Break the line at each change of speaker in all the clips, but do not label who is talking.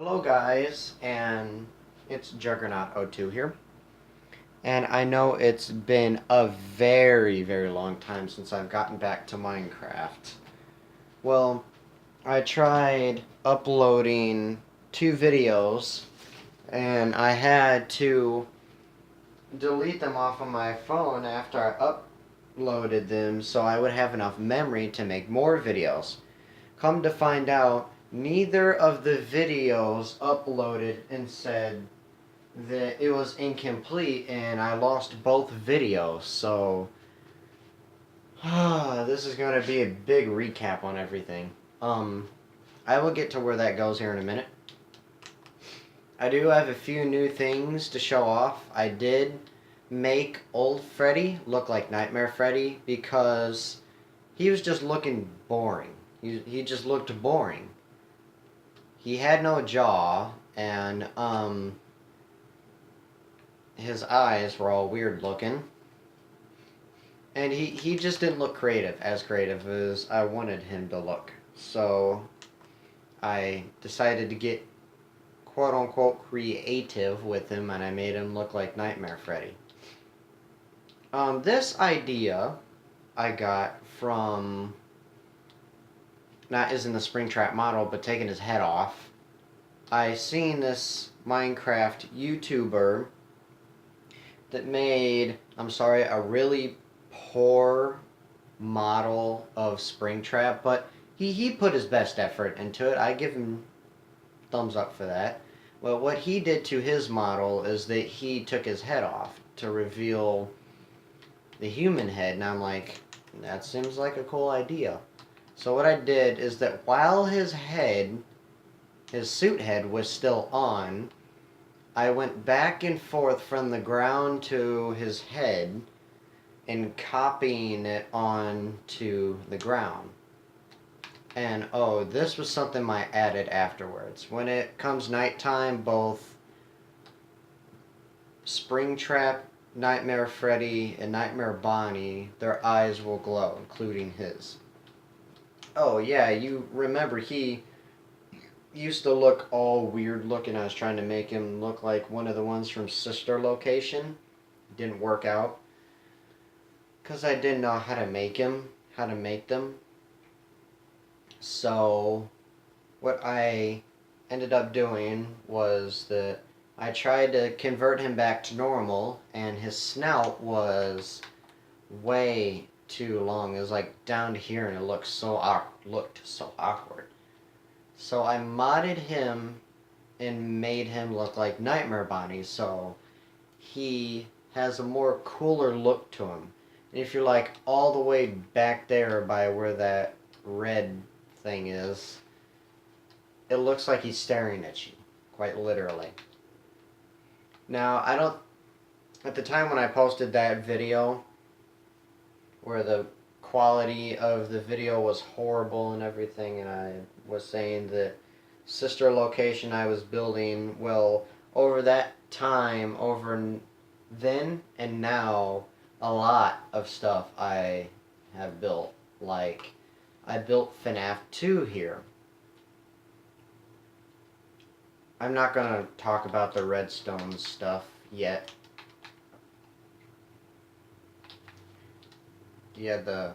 Hello guys, and it's Juggernaut02 here. And I know it's been a very, very long time since I've gotten back to Minecraft. Well, I tried uploading 2 videos, and I had to delete them off of my phone after I uploaded them so I would have enough memory to make more videos. Come to find out, neither of the videos uploaded and said that it was incomplete and I lost both videos. So this is going to be a big recap on everything. I will get to where that goes here in a minute. I do have a few new things to show off. I did make old Freddy look like Nightmare Freddy because he was just looking boring. He just looked boring. He had no jaw, and his eyes were all weird looking. And he just didn't look as creative as I wanted him to look. So I decided to get quote unquote creative with him, and I made him look like Nightmare Freddy. This idea I got from, not isn't the Springtrap model, but taking his head off. I seen this Minecraft YouTuber that made, I'm sorry, a really poor model of Springtrap, but he put his best effort into it. I give him thumbs up for that. Well, what he did to his model is that he took his head off to reveal the human head, and I'm like, that seems like a cool idea. So what I did is that while his suit head was still on, I went back and forth from the ground to his head and copying it onto the ground. And oh, this was something I added afterwards. When it comes nighttime, both Springtrap, Nightmare Freddy, and Nightmare Bonnie, their eyes will glow, including his. Oh yeah, you remember he used to look all weird looking. I was trying to make him look like one of the ones from Sister Location. Didn't work out because I didn't know how to make them. So what I ended up doing was that I tried to convert him back to normal, and his snout was way too long. It was like down to here, and it looked so awkward. So I modded him and made him look like Nightmare Bonnie, so he has a more cooler look to him. And if you're like all the way back there by where that red thing is, it looks like he's staring at you, quite literally. Now, at the time when I posted that video, where the quality of the video was horrible and everything, and I was saying that Sister Location I was building, well, over that time, over then and now, a lot of stuff I have built. Like, I built FNAF 2 here. I'm not going to talk about the redstone stuff yet. Yeah, the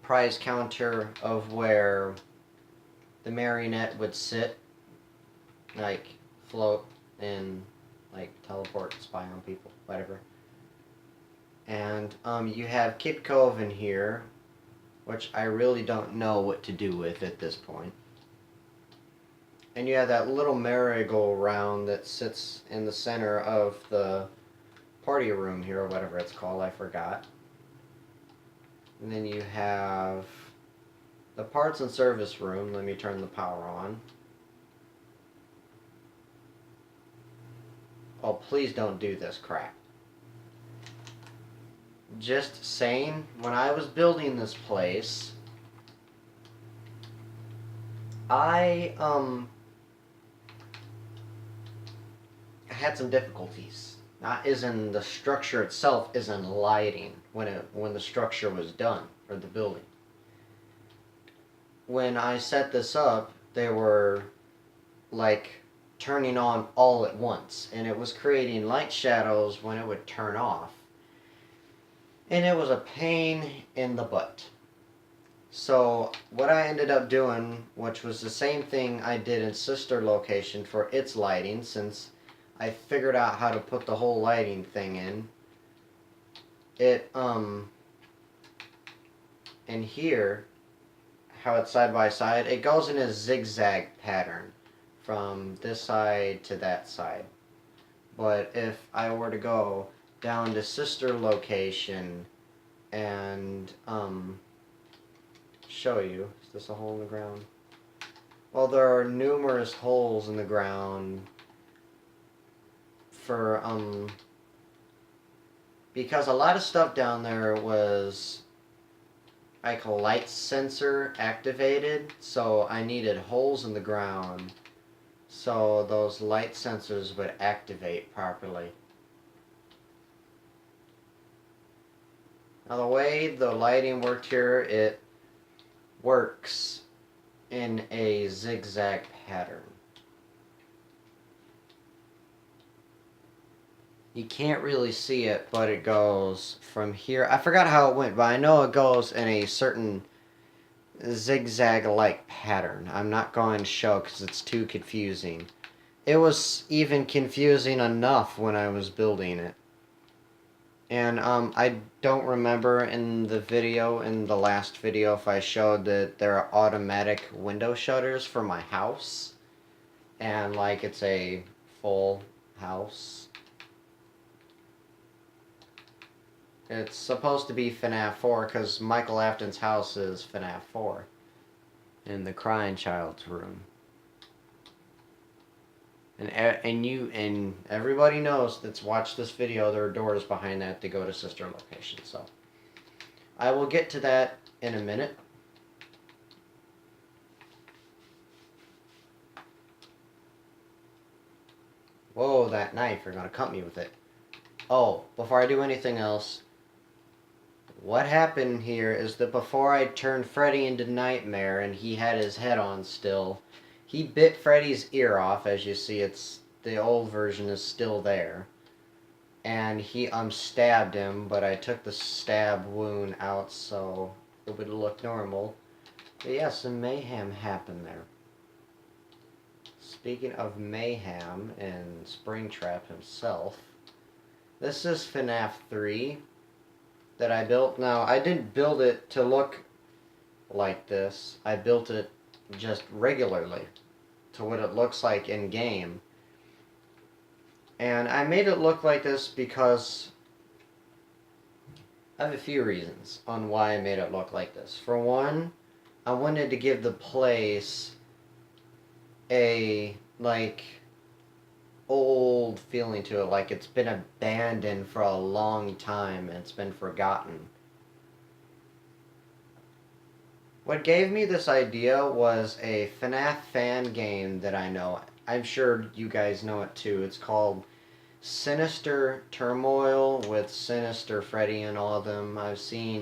prize counter of where the marionette would sit, like, float and, like, teleport, spy on people, whatever. And, you have Kid Cove in here, which I really don't know what to do with at this point. And you have that little merry-go-round that sits in the center of the party room here, or whatever it's called, I forgot. And then you have the parts and service room. Let me turn the power on. Oh, please don't do this crap. Just saying, when I was building this place, I had some difficulties. Not as in the structure itself, as in lighting when the structure was done, or the building. When I set this up, there were like turning on all at once, and it was creating light shadows when it would turn off. And it was a pain in the butt. So what I ended up doing, which was the same thing I did in sister location for its lighting, since I figured out how to put the whole lighting thing in. In here, how it's side by side, it goes in a zigzag pattern from this side to that side. But if I were to go down to sister location and show you, is this a hole in the ground? Well, there are numerous holes in the ground for because a lot of stuff down there was like light sensor activated, so I needed holes in the ground so those light sensors would activate properly. Now the way the lighting worked here, it works in a zigzag pattern. You can't really see it, but it goes from here. I forgot how it went, but I know it goes in a certain zigzag-like pattern. I'm not going to show because it's too confusing. It was even confusing enough when I was building it. And I don't remember in the last video, if I showed that there are automatic window shutters for my house. And like it's a full house. It's supposed to be FNAF 4 because Michael Afton's house is FNAF 4 in the crying child's room. And everybody knows that's watched this video, there are doors behind that to go to sister location. So I will get to that in a minute. Whoa, that knife, you're gonna cut me with it. Oh, before I do anything else, what happened here is that before I turned Freddy into Nightmare and he had his head on still, he bit Freddy's ear off. As you see, the old version is still there. And he stabbed him, but I took the stab wound out so it would look normal. But yeah, some mayhem happened there. Speaking of mayhem and Springtrap himself, this is FNAF 3 that I built. Now, I didn't build it to look like this. I built it just regularly to what it looks like in game. And I made it look like this because I have a few reasons on why I made it look like this. For one, I wanted to give the place a old feeling to it, like it's been abandoned for a long time and it's been forgotten. What gave me this idea was a FNAF fan game that I know. I'm sure you guys know it too. It's called Sinister Turmoil with Sinister Freddy and all of them. I've seen